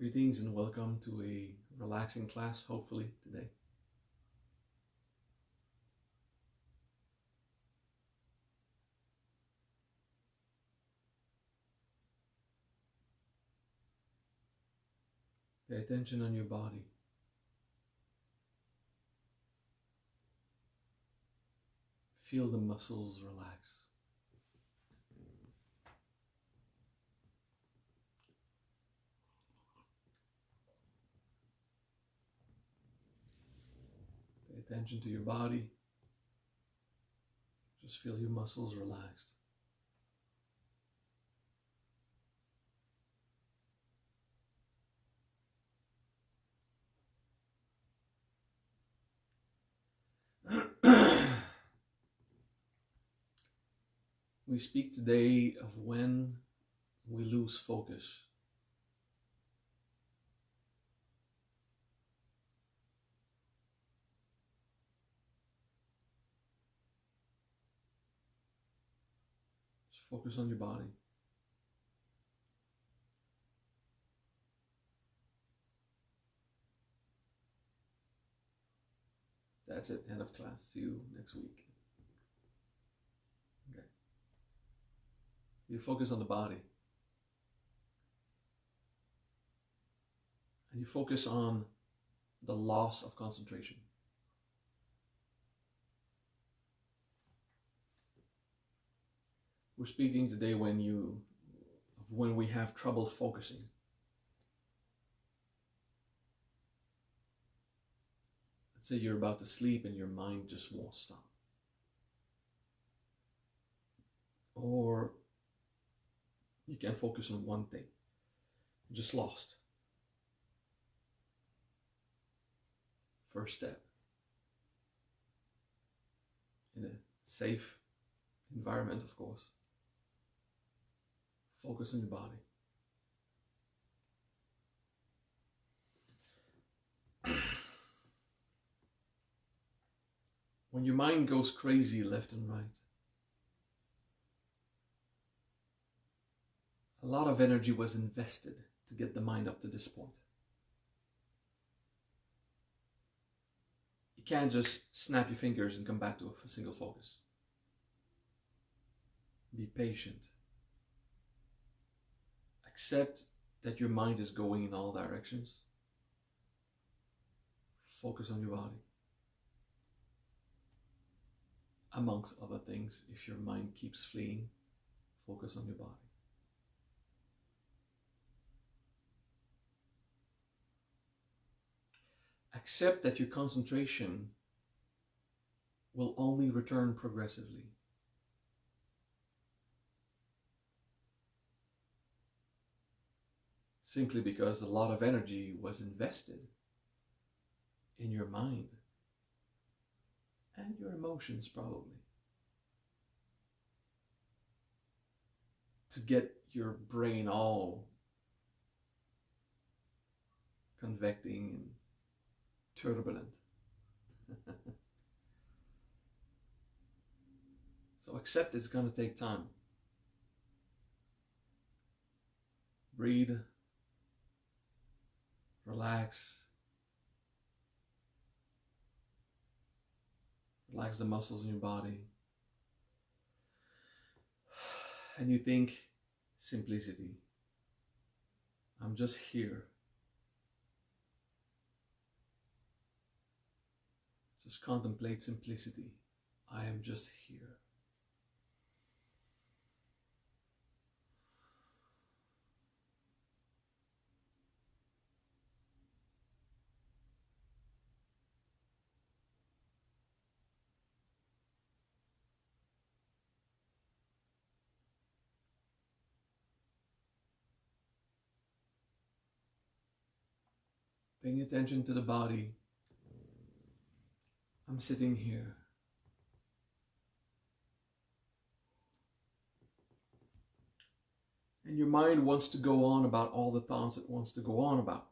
Greetings and welcome to a relaxing class, hopefully, today. Pay attention on your body. Feel the muscles relax. Pay attention to your body. Just feel your muscles relaxed. We speak today of when we lose focus. Just focus on your body. That's it, end of class. See you next week. Okay. You focus on the body. And you focus on the loss of concentration. We're speaking today when we have trouble focusing. Let's say you're about to sleep and your mind just won't stop. Or you can't focus on one thing. You're just lost. First step. In a safe environment, of course. Focus on your body. When your mind goes crazy left and right, a lot of energy was invested to get the mind up to this point. You can't just snap your fingers and come back to a single focus. Be patient. Accept that your mind is going in all directions. Focus on your body. Amongst other things, if your mind keeps fleeing, focus on your body. Accept that your concentration will only return progressively. Simply because a lot of energy was invested in your mind and your emotions, probably, to get your brain all convecting and turbulent. So accept it's going to take time. Breathe. Relax. Relax the muscles in your body. And you think simplicity. I'm just here. Just contemplate simplicity. I am just here. Paying attention to the body. I'm sitting here. And your mind wants to go on about all the thoughts it wants to go on about.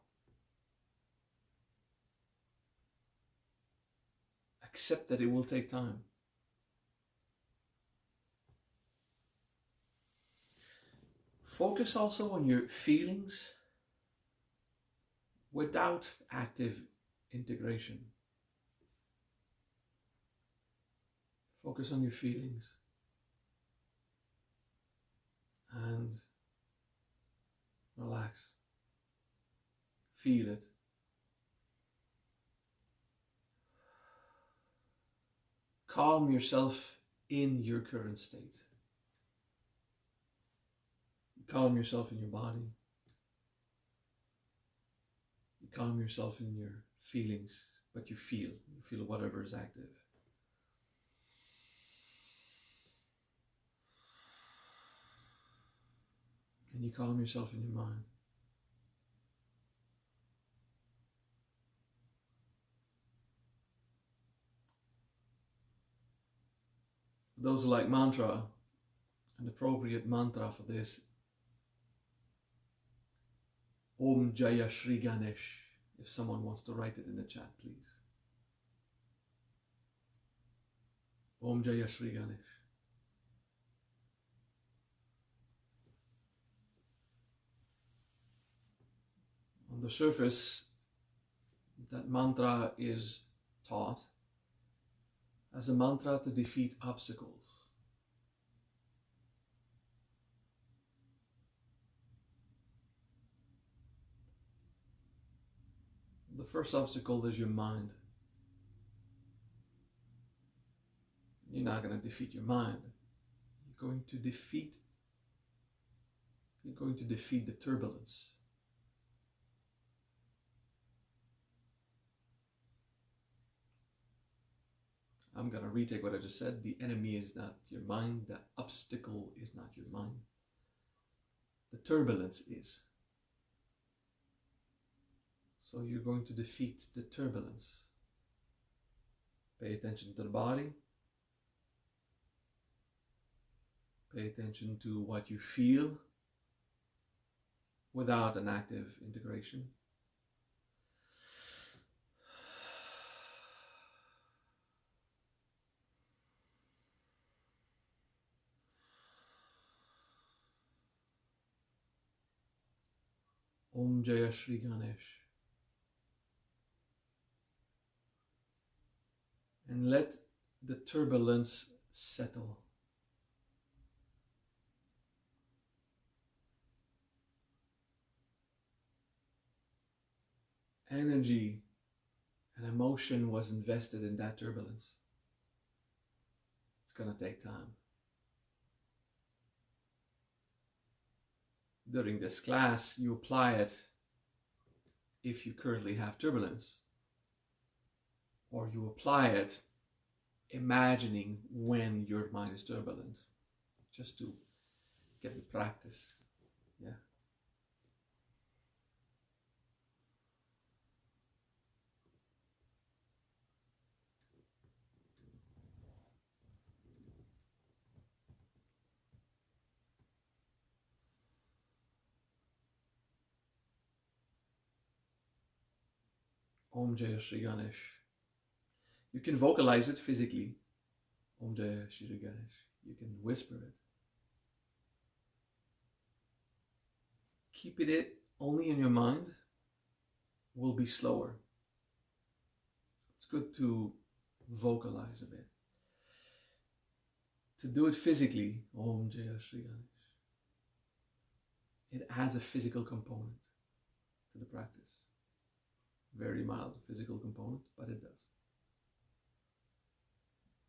Accept that it will take time. Focus also on your feelings without active integration. Focus on your feelings and relax. Feel it. Calm yourself in your current state. Calm yourself in your body. You calm yourself in your feelings, but you feel whatever is active. And you calm yourself in your mind. For those who like mantra, an appropriate mantra for this, Om Jaya Shri Ganesh. If someone wants to write it in the chat, please. Om Jaya Shri Ganesh. On the surface, that mantra is taught as a mantra to defeat obstacles. The first obstacle is your mind. You're not going to defeat your mind. You're going to defeat the turbulence. I'm going to retake what I just said. The enemy is not your mind. The obstacle is not your mind. The turbulence is. So you're going to defeat the turbulence. Pay attention to the body. Pay attention to what you feel without an active integration. Om Jaya Shri Ganesh. And let the turbulence settle. Energy and emotion was invested in that turbulence. It's going to take time. During this class, you apply it if you currently have turbulence, or you apply it imagining when your mind is turbulent, just to get the practice. Yeah. Om Jaya Shri Ganesh. You can vocalize it physically. Om Jaya Shri Ganesh. You can whisper it. Keeping it only in your mind will be slower. It's good to vocalize a bit. To do it physically, Om Jaya Shri Ganesh, it adds a physical component to the practice. Very mild physical component, but it does.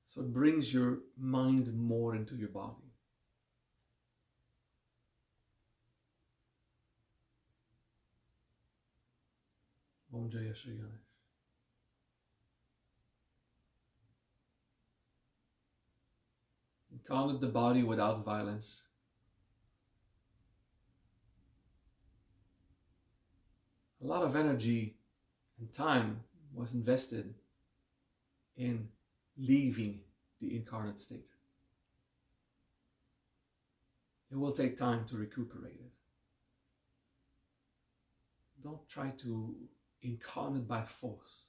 So it brings your mind more into your body. Om Jaya Shri Ganesh. Incarnate the body without violence. A lot of energy and time was invested in leaving the incarnate state. It will take time to recuperate it. Don't try to incarnate by force.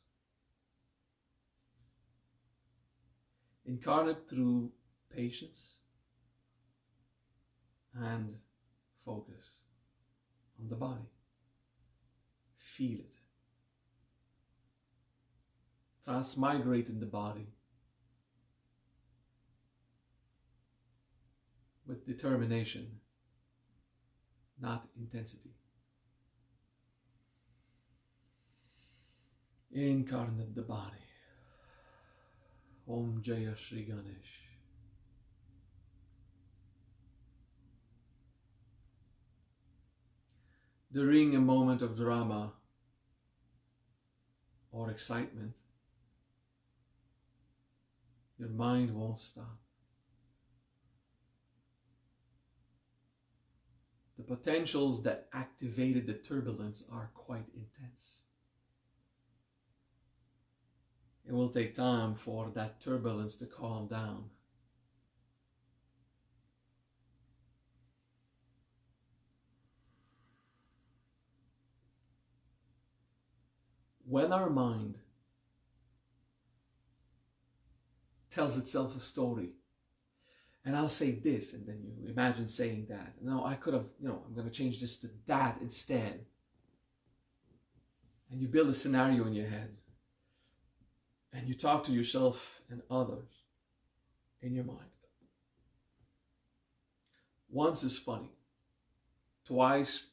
Incarnate through patience and focus on the body. Feel it. transmigrate in the body with determination, not intensity. Incarnate the body. Om Jaya Shri Ganesh. During a moment of drama or excitement, your mind won't stop. The potentials that activated the turbulence are quite intense. It will take time for that turbulence to calm down. When our mind tells itself a story, and I'll say this, and then you imagine saying that. No, I could have, I'm going to change this to that instead. And you build a scenario in your head. And you talk to yourself and others in your mind. Once is funny. Twice,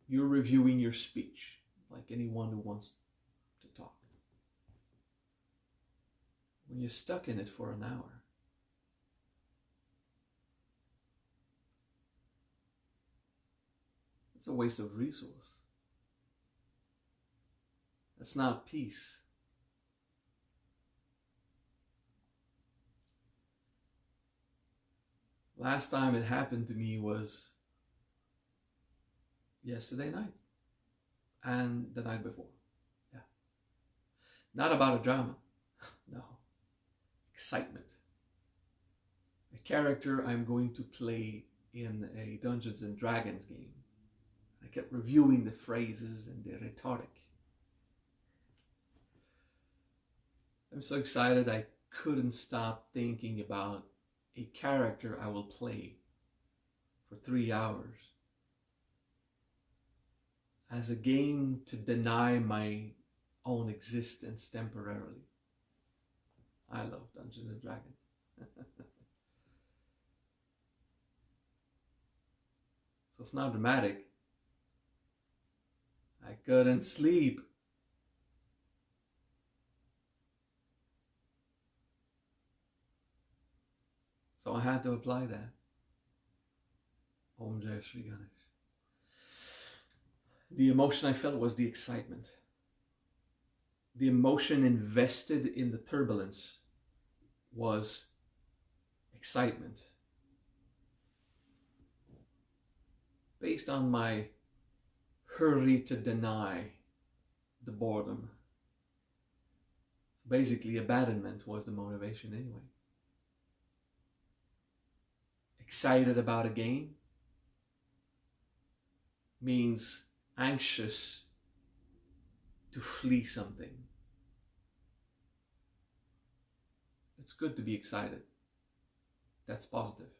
you're reviewing your speech, like anyone who wants to talk. When you're stuck in it for an hour, it's a waste of resource. That's not peace. Last time it happened to me was yesterday night and the night before. Yeah. Not about a drama. No. Excitement. A character I'm going to play in a Dungeons and Dragons game. I kept reviewing the phrases and the rhetoric. I'm so excited I couldn't stop thinking about a character I will play for 3 hours as a game to deny my own existence temporarily. I love Dungeons and Dragons. So it's not dramatic. I couldn't sleep. So I had to apply that. Om Jaya Shri Ganesh. The emotion I felt was the excitement. The emotion invested in the turbulence was excitement. Based on my hurry to deny the boredom. So basically, abandonment was the motivation anyway. Excited about a game means anxious to flee something. It's good to be excited. That's positive.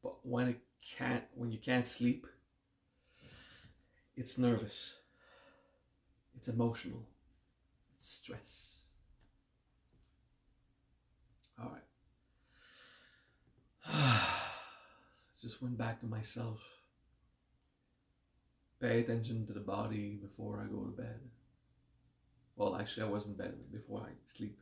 But when you can't sleep, it's nervous. It's emotional. It's stress. All right. Just went back to myself. Pay attention to the body before I go to bed. Well, actually I was in bed before I sleep.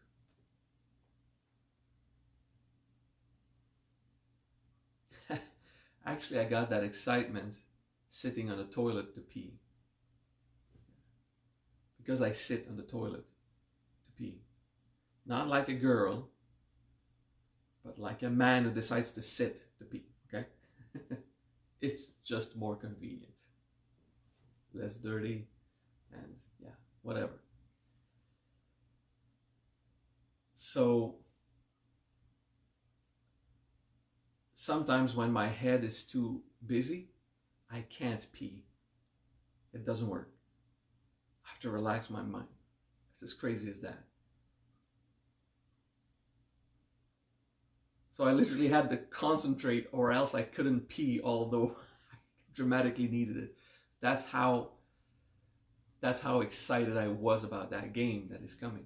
Actually, I got that excitement sitting on the toilet to pee. Because I sit on the toilet to pee. Not like a girl, but like a man who decides to sit to pee, okay? It's just more convenient. Less dirty, and yeah, whatever. So, sometimes when my head is too busy, I can't pee. It doesn't work. I have to relax my mind. It's as crazy as that. So I literally had to concentrate or else I couldn't pee, although I dramatically needed it. That's how That's how excited I was about that game that is coming.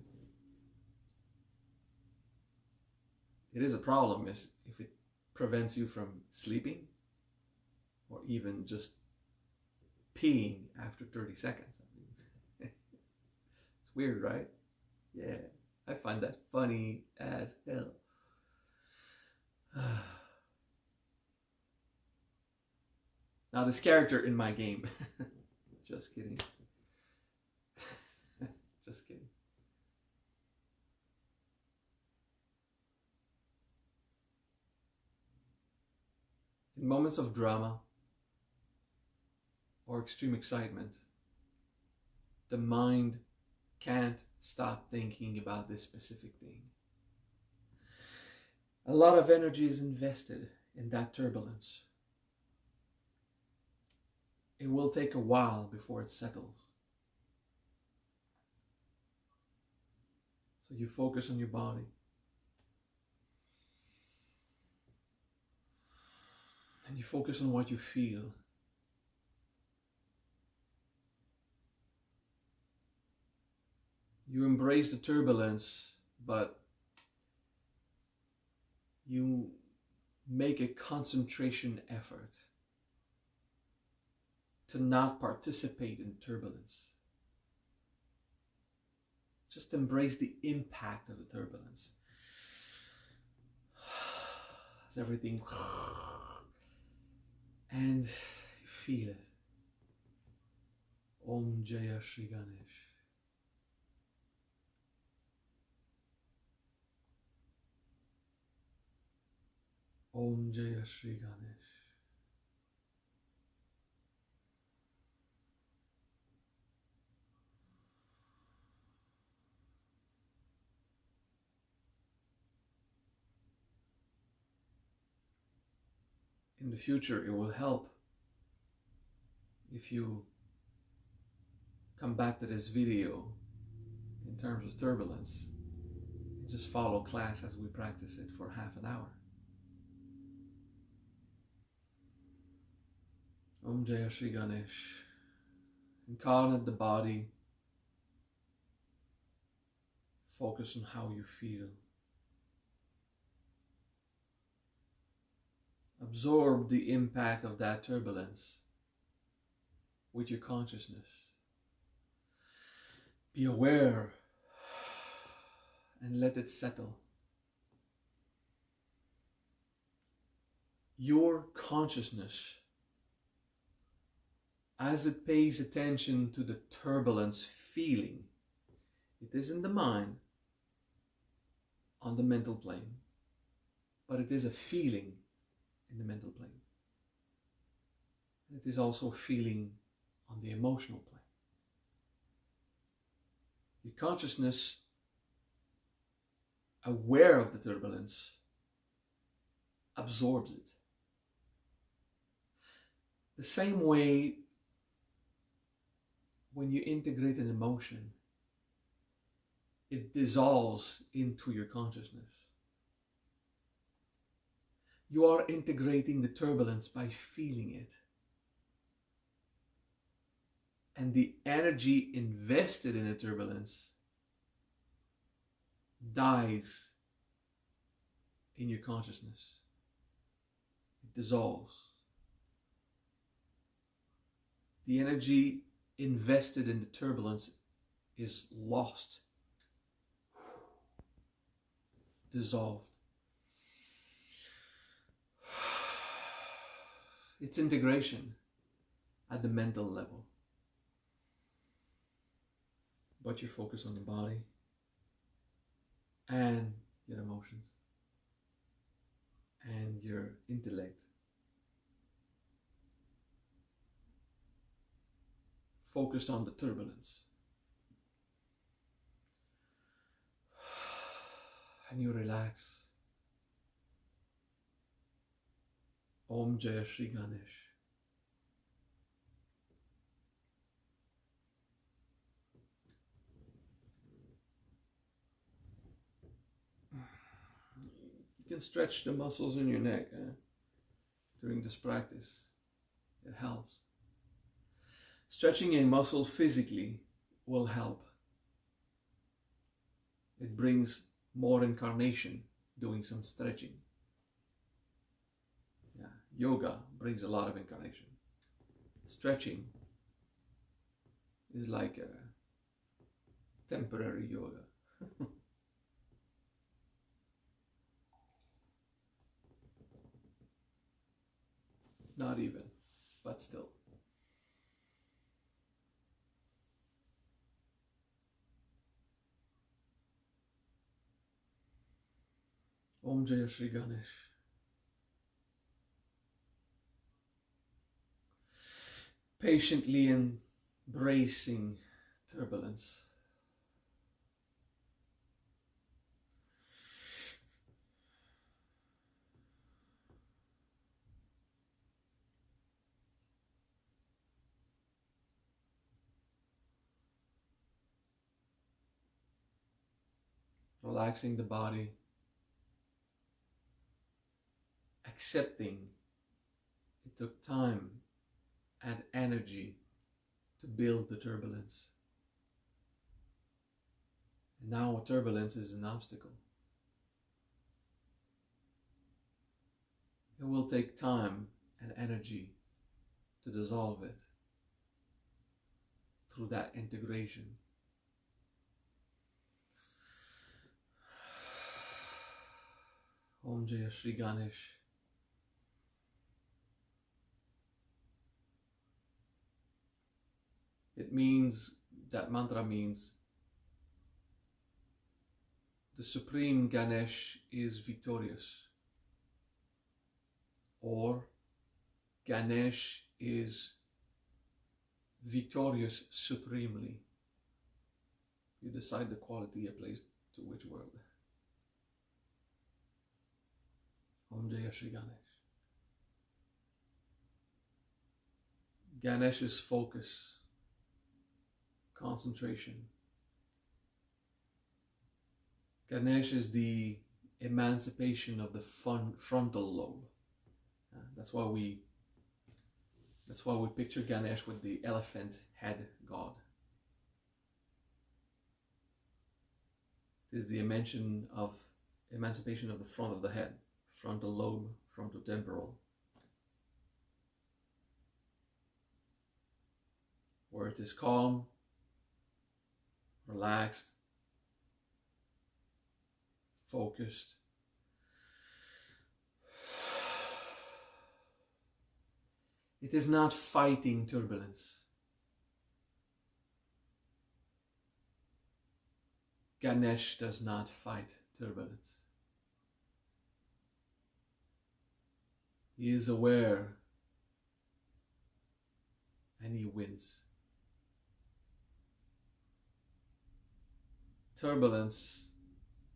It is a problem if it prevents you from sleeping or even just peeing after 30 seconds. It's weird, right? Yeah, I find that funny as hell. Now this character in my game, just kidding. Just kidding. In moments of drama or extreme excitement, the mind can't stop thinking about this specific thing. A lot of energy is invested in that turbulence. It will take a while before it settles. So you focus on your body. And you focus on what you feel. You embrace the turbulence, but you make a concentration effort to not participate in turbulence. Just embrace the impact of the turbulence. As everything, and you feel it. Om Jaya Shri Ganesh. Om Jaya Shri Ganesh. In the future, it will help if you come back to this video in terms of turbulence. Just follow class as we practice it for half an hour. Om Jaya Shri Ganesh. Incarnate the body. Focus on how you feel. Absorb the impact of that turbulence with your consciousness. Be aware and let it settle. Your consciousness, as it pays attention to the turbulence feeling, it is in the mind, on the mental plane, but it is a feeling in the mental plane. It is also a feeling on the emotional plane. Your consciousness, aware of the turbulence, absorbs it. The same way when you integrate an emotion, it dissolves into your consciousness. You are integrating the turbulence by feeling it. And the energy invested in the turbulence dies in your consciousness. It dissolves. The energy invested in the turbulence is lost, dissolved. It's integration at the mental level. But you focus on the body and your emotions and your intellect. Focused on the turbulence. And you relax. Om Jaya Shri Ganesh. You can stretch the muscles in your neck during this practice. It helps. Stretching a muscle physically will help. It brings more incarnation, doing some stretching. Yeah, yoga brings a lot of incarnation. Stretching is like a temporary yoga. Not even, but still. Om Jaya Shri Ganesh. Patiently embracing turbulence. Relaxing the body. Accepting it took time and energy to build the turbulence. And now turbulence is an obstacle. It will take time and energy to dissolve it through that integration. Om Jaya Shri Ganesh. It means, that mantra means, the Supreme Ganesh is victorious. Or Ganesh is victorious supremely. You decide the quality applies to which word. Om Jaya Shri Ganesh. Ganesh's focus, concentration. Ganesh is the emancipation of the frontal lobe. That's why we picture Ganesh with the elephant head god. It is the emancipation of the front of the head, frontal lobe, frontotemporal, where it is calm, relaxed, focused. It is not fighting turbulence. Ganesh does not fight turbulence. He is aware and he wins. Turbulence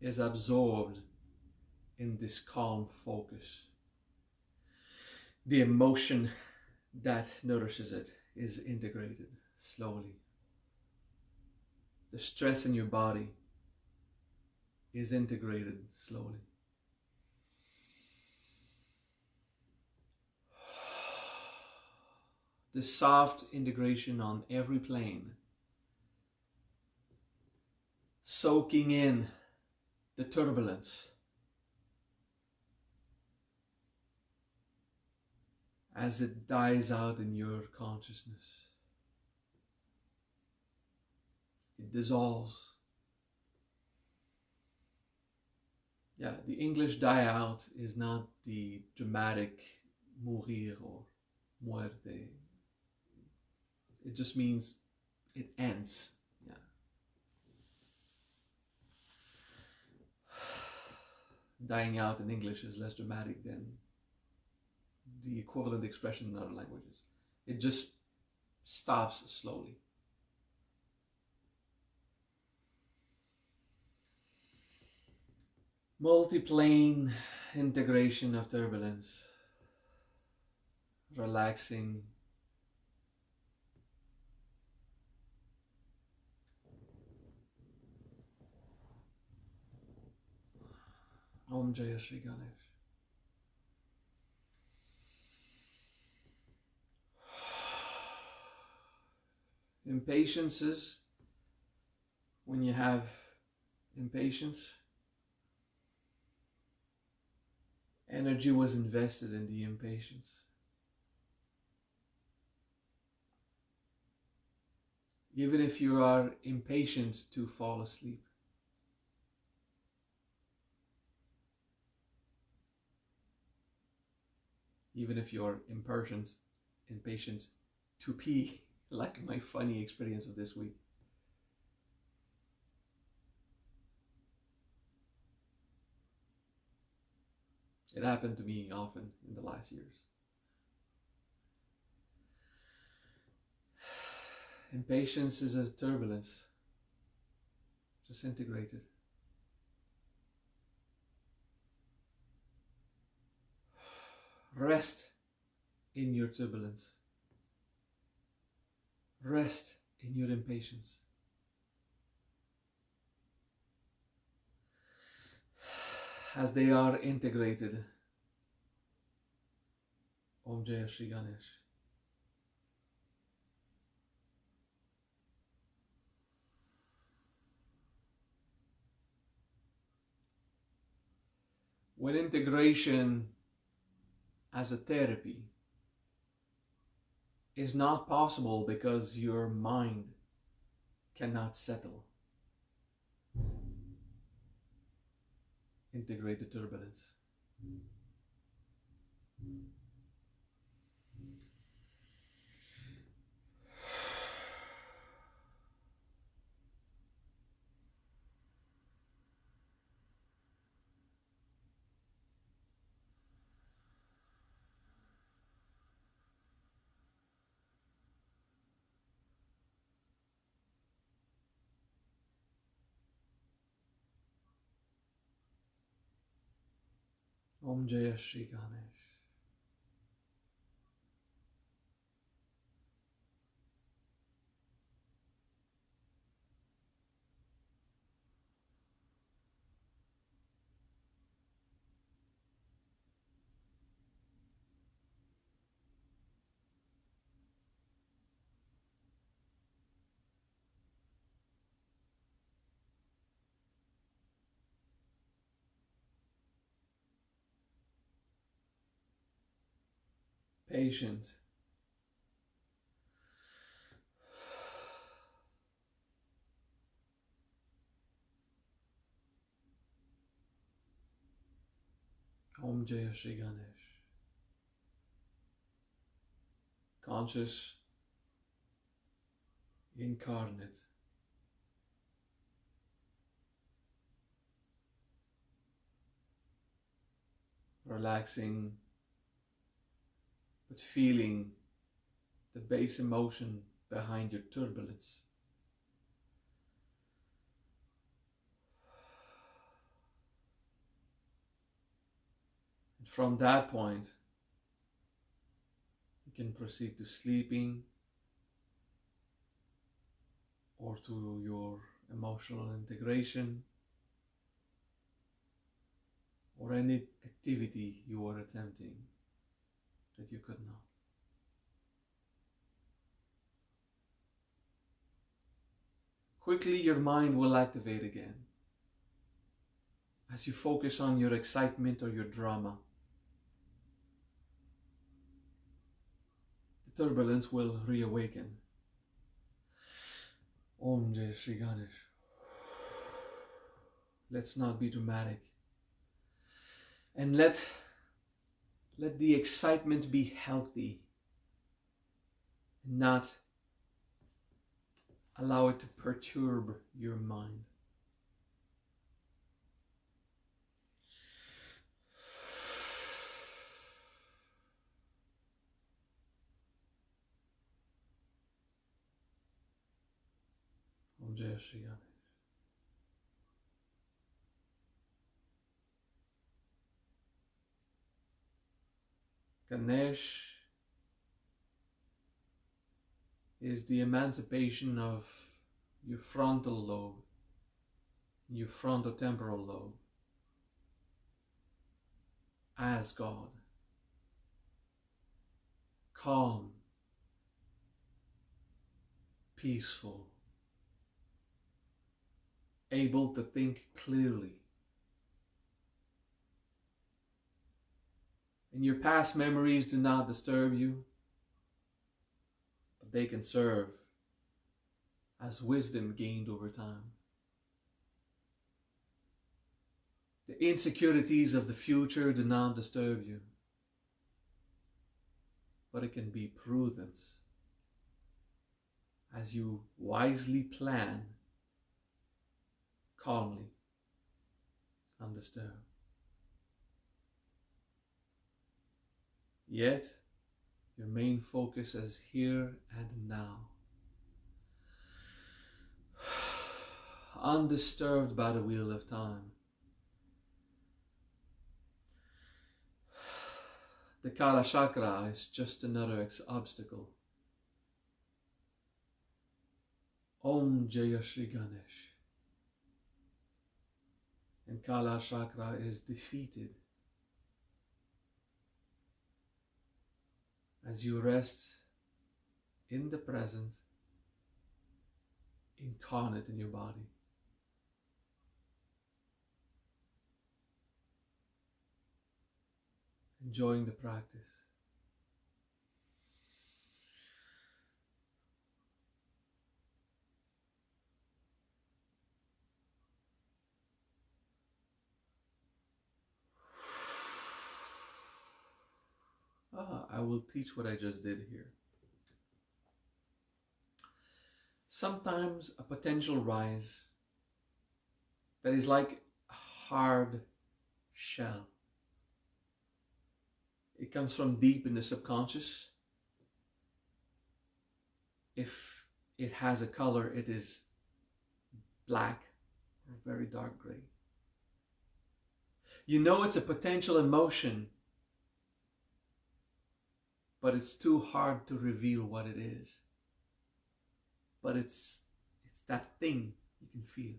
is absorbed in this calm focus. The emotion that nourishes it is integrated slowly. The stress in your body is integrated slowly. The soft integration on every plane, soaking in the turbulence as it dies out in your consciousness. It dissolves. Yeah, the English die out is not the dramatic mourir or muerte. It just means it ends. Yeah. Dying out in English is less dramatic than the equivalent expression in other languages. It just stops slowly. Multiplane integration of turbulence, relaxing. Om Jaya Shri Ganesh. Impatiences when you have impatience, energy was invested in the impatience. Even if you are impatient to fall asleep, even if you are impatient to pee, like my funny experience of this week. It happened to me often in the last years. Impatience is a turbulence, disintegrated. Rest in your turbulence. Rest in your impatience. As they are integrated. Om Jaya Shri Ganesh. When integration as a therapy is not possible because your mind cannot settle, integrate the turbulence. Om Jaya Shri Ganesh. Patient. Om Jaya Shri Ganesh. Conscious, incarnate. Relaxing, but feeling the base emotion behind your turbulence. And from that point, you can proceed to sleeping or to your emotional integration or any activity you are attempting that you could not. Quickly your mind will activate again as you focus on your excitement or your drama. The turbulence will reawaken. Om Jai Shri Ganesh. Let's not be dramatic. And let the excitement be healthy, not allow it to perturb your mind. Om Jai Shri Ganesh. Ganesh is the emancipation of your frontal lobe, your frontotemporal lobe, as God. Calm, peaceful, able to think clearly. And your past memories do not disturb you, but they can serve as wisdom gained over time. The insecurities of the future do not disturb you, but it can be prudence as you wisely plan calmly, undisturbed. Yet, your main focus is here and now, undisturbed by the wheel of time. The Kala Chakra is just another obstacle. Om Jaya Shri Ganesh. And Kala Chakra is defeated as you rest in the present, incarnate in your body. Enjoying the practice. I will teach what I just did here. Sometimes a potential rise that is like a hard shell. It comes from deep in the subconscious. If it has a color, it is black or very dark gray. You know it's a potential emotion, but it's too hard to reveal what it is. But it's that thing you can feel.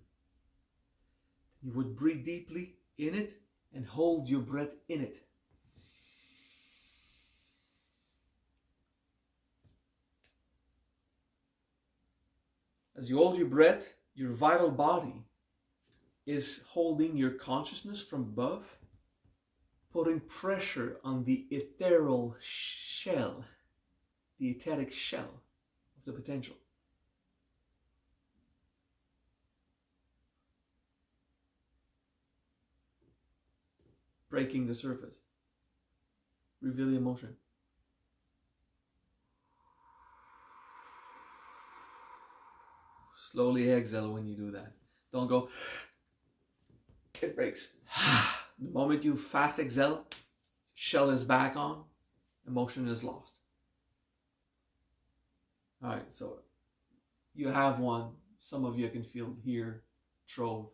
You would breathe deeply in it and hold your breath in it. As you hold your breath, your vital body is holding your consciousness from above, putting pressure on the ethereal shell, the etheric shell of the potential. Breaking the surface, revealing emotion. Slowly exhale when you do that. Don't go, it breaks. The moment you fast exhale, shell is back on, emotion is lost. Alright, so you have one. Some of you can feel here, throat,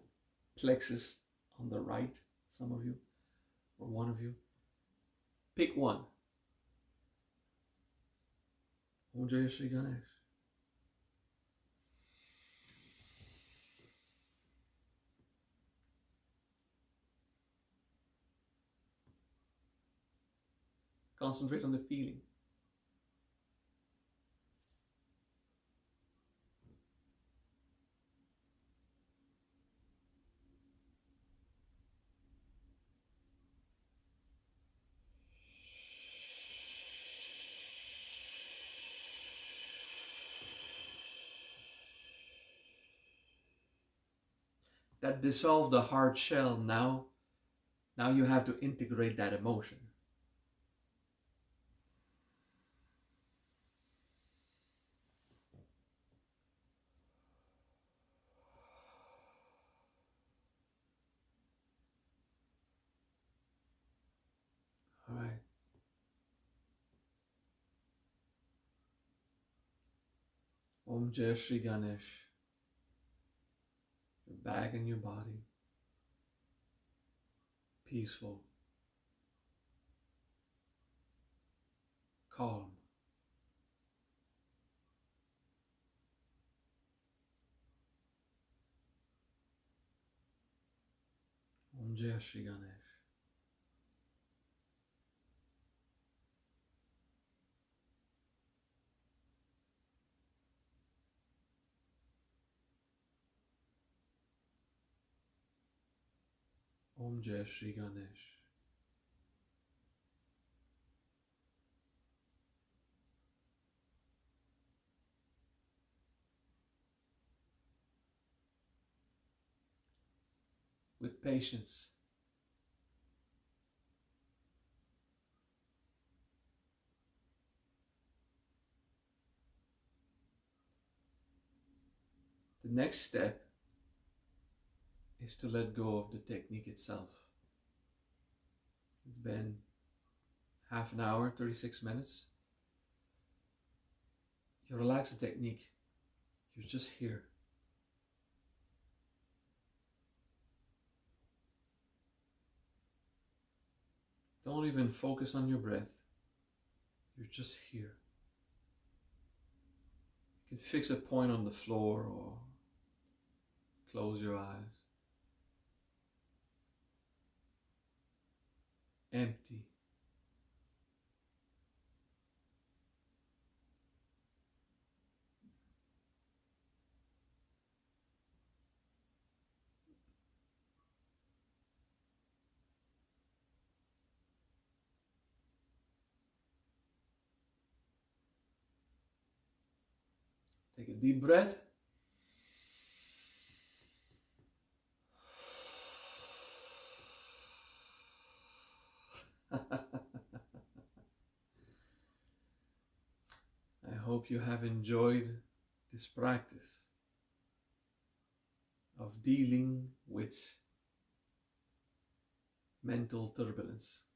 plexus on the right, some of you, or one of you. Pick one. Om Jaya Shri Ganesh. Concentrate on the feeling. That dissolved the hard shell. Now you have to integrate that emotion. All right. Om Jai Shri Ganesh. You're back in your body. Peaceful. Calm. Om Jai Shri Ganesh. Om Jai Shri Ganesh. With patience, the next step is to let go of the technique itself. It's been half an hour, 36 minutes. You relax the technique. You're just here. Don't even focus on your breath. You're just here. You can fix a point on the floor or close your eyes. Empty. Take a deep breath. I hope you have enjoyed this practice of dealing with mental turbulence.